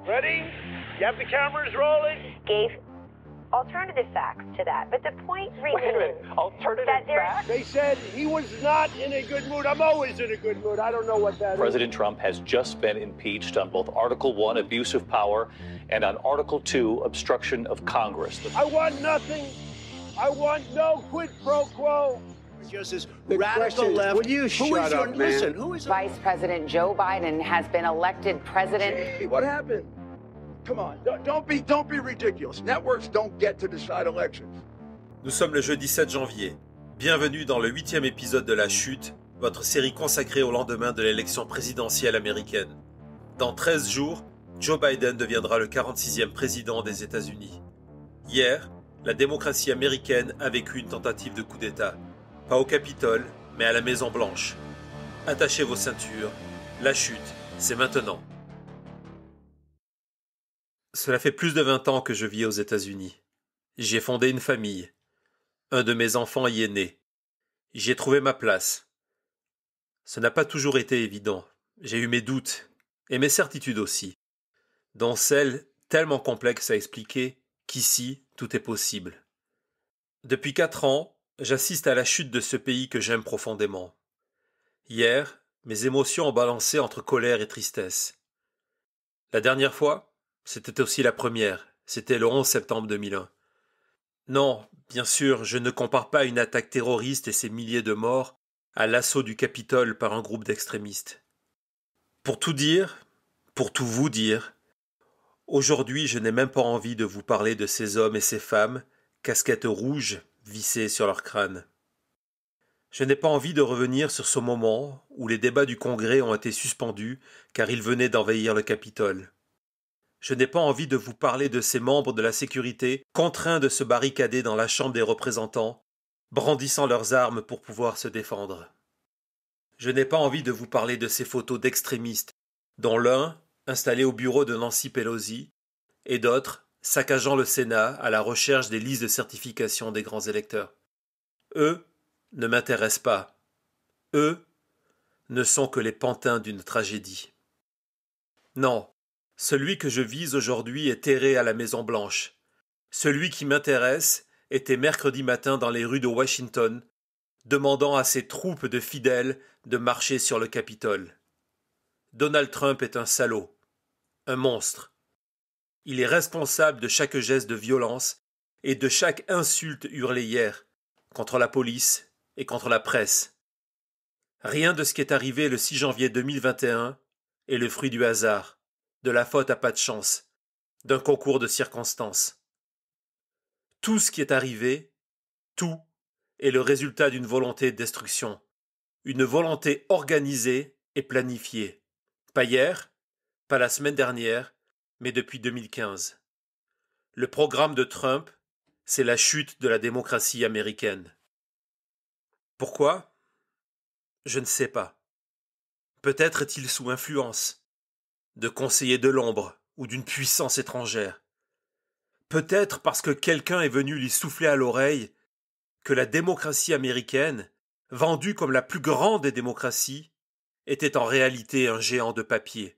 Ready? You have the cameras rolling? Gave alternative facts to that, but the point remains Wait a minute, alternative facts? They said he was not in a good mood. I'm always in a good mood. I don't know what that President Trump has just been impeached on both Article 1, abuse of power, and on Article 2, obstruction of Congress. I want nothing. I want no quid pro quo. Just radical left. Will you shut up, man? Listen, who is Vice President Joe Biden has been elected president. Hey, what happened? Come on, don't be ridiculous. Networks don't get to decide elections. Nous sommes le jeudi 7 janvier. Bienvenue dans le 8e épisode de La Chute, votre série consacrée au lendemain de l'élection présidentielle américaine. Dans 13 jours, Joe Biden deviendra le 46e président des États-Unis. Hier, la démocratie américaine a vécu une tentative de coup d'État. Pas au Capitole, mais à la Maison-Blanche. Attachez vos ceintures. La chute, c'est maintenant. Cela fait plus de 20 ans que je vis aux États-Unis. J'y ai fondé une famille. Un de mes enfants y est né. J'y ai trouvé ma place. Ce n'a pas toujours été évident. J'ai eu mes doutes, et mes certitudes aussi, dont celles tellement complexes à expliquer qu'ici, tout est possible. Depuis 4 ans, j'assiste à la chute de ce pays que j'aime profondément. Hier, mes émotions ont balancé entre colère et tristesse. La dernière fois, c'était aussi la première, c'était le 11 septembre 2001. Non, bien sûr, je ne compare pas une attaque terroriste et ses milliers de morts à l'assaut du Capitole par un groupe d'extrémistes. Pour tout dire, pour tout vous dire, aujourd'hui je n'ai même pas envie de vous parler de ces hommes et ces femmes, casquettes rouges, vissés sur leur crâne. Je n'ai pas envie de revenir sur ce moment où les débats du Congrès ont été suspendus car ils venaient d'envahir le Capitole. Je n'ai pas envie de vous parler de ces membres de la sécurité contraints de se barricader dans la Chambre des représentants, brandissant leurs armes pour pouvoir se défendre. Je n'ai pas envie de vous parler de ces photos d'extrémistes, dont l'un, installé au bureau de Nancy Pelosi, et d'autres, saccageant le Sénat à la recherche des listes de certification des grands électeurs. Eux ne m'intéressent pas. Eux ne sont que les pantins d'une tragédie. Non, celui que je vise aujourd'hui est terré à la Maison-Blanche. Celui qui m'intéresse était mercredi matin dans les rues de Washington, demandant à ses troupes de fidèles de marcher sur le Capitole. Donald Trump est un salaud, un monstre. Il est responsable de chaque geste de violence et de chaque insulte hurlée hier contre la police et contre la presse. Rien de ce qui est arrivé le 6 janvier 2021 est le fruit du hasard, de la faute à pas de chance, d'un concours de circonstances. Tout ce qui est arrivé, tout, est le résultat d'une volonté de destruction, une volonté organisée et planifiée. Pas hier, pas la semaine dernière, mais depuis 2015. Le programme de Trump, c'est la chute de la démocratie américaine. Pourquoi ? Je ne sais pas. Peut-être est-il sous influence de conseillers de l'ombre ou d'une puissance étrangère. Peut-être parce que quelqu'un est venu lui souffler à l'oreille que la démocratie américaine, vendue comme la plus grande des démocraties, était en réalité un géant de papier,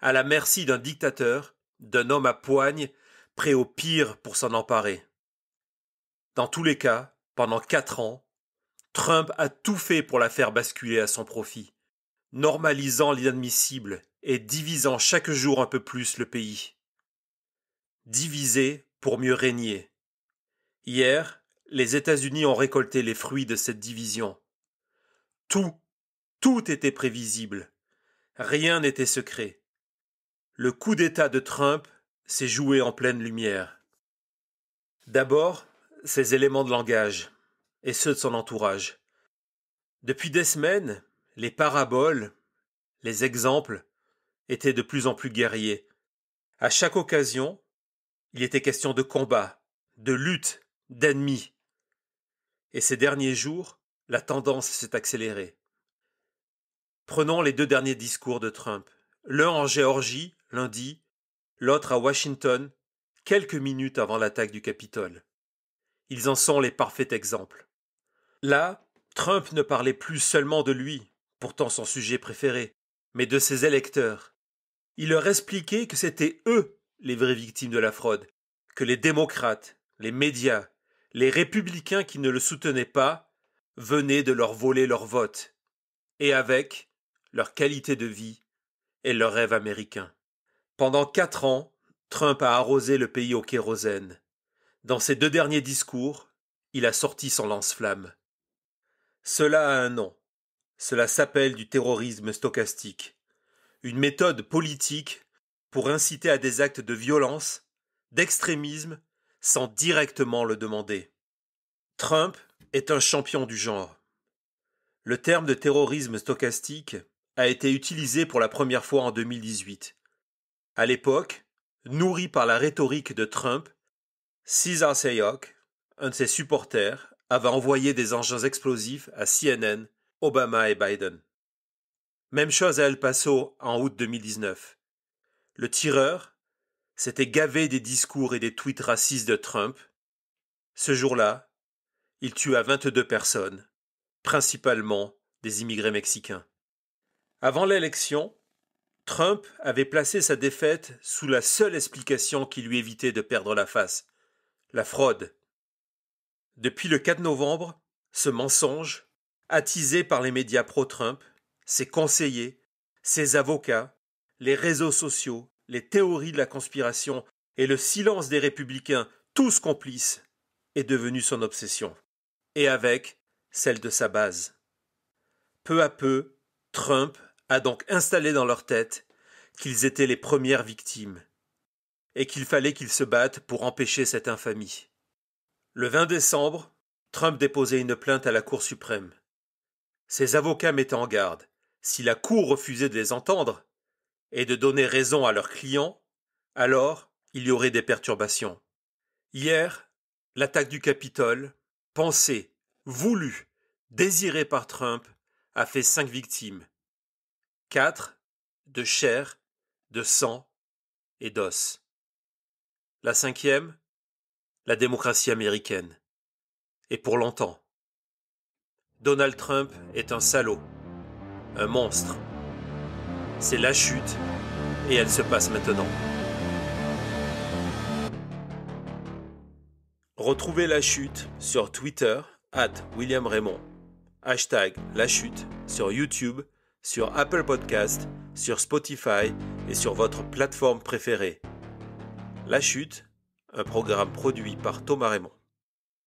à la merci d'un dictateur, d'un homme à poigne, prêt au pire pour s'en emparer. Dans tous les cas, pendant 4 ans, Trump a tout fait pour la faire basculer à son profit, normalisant l'inadmissible et divisant chaque jour un peu plus le pays. Diviser pour mieux régner. Hier, les États-Unis ont récolté les fruits de cette division. Tout était prévisible. Rien n'était secret. Le coup d'État de Trump s'est joué en pleine lumière. D'abord, ses éléments de langage et ceux de son entourage. Depuis des semaines, les paraboles, les exemples, étaient de plus en plus guerriers. À chaque occasion, il était question de combat, de lutte, d'ennemis. Et ces derniers jours, la tendance s'est accélérée. Prenons les 2 derniers discours de Trump. L'un en Géorgie, lundi, l'autre à Washington, quelques minutes avant l'attaque du Capitole. Ils en sont les parfaits exemples. Là, Trump ne parlait plus seulement de lui, pourtant son sujet préféré, mais de ses électeurs. Il leur expliquait que c'était eux les vraies victimes de la fraude, que les démocrates, les médias, les républicains qui ne le soutenaient pas venaient de leur voler leur vote, et avec leur qualité de vie et leur rêve américain. Pendant 4 ans, Trump a arrosé le pays au kérosène. Dans ses 2 derniers discours, il a sorti son lance-flamme. Cela a un nom. Cela s'appelle du terrorisme stochastique. Une méthode politique pour inciter à des actes de violence, d'extrémisme, sans directement le demander. Trump est un champion du genre. Le terme de terrorisme stochastique a été utilisé pour la première fois en 2018. À l'époque, nourri par la rhétorique de Trump, Cesar Sayoc, un de ses supporters, avait envoyé des engins explosifs à CNN, Obama et Biden. Même chose à El Paso en août 2019. Le tireur s'était gavé des discours et des tweets racistes de Trump. Ce jour-là, il tua 22 personnes, principalement des immigrés mexicains. Avant l'élection, Trump avait placé sa défaite sous la seule explication qui lui évitait de perdre la face, la fraude. Depuis le 4 novembre, ce mensonge, attisé par les médias pro-Trump, ses conseillers, ses avocats, les réseaux sociaux, les théories de la conspiration et le silence des républicains, tous complices, est devenu son obsession. Et avec celle de sa base. Peu à peu, Trump a donc installé dans leur tête qu'ils étaient les premières victimes et qu'il fallait qu'ils se battent pour empêcher cette infamie. Le 20 décembre, Trump déposait une plainte à la Cour suprême. Ses avocats mettaient en garde. Si la Cour refusait de les entendre et de donner raison à leurs clients, alors il y aurait des perturbations. Hier, l'attaque du Capitole, pensée, voulue, désirée par Trump, a fait 5 victimes. 4 de chair, de sang et d'os. La 5e, la démocratie américaine. Et pour longtemps. Donald Trump est un salaud, un monstre. C'est la chute et elle se passe maintenant. Retrouvez La Chute sur Twitter @WilliamRaymond. #La Chute sur YouTube, sur Apple Podcast, sur Spotify et sur votre plateforme préférée. La Chute, un programme produit par Thomas Raymond.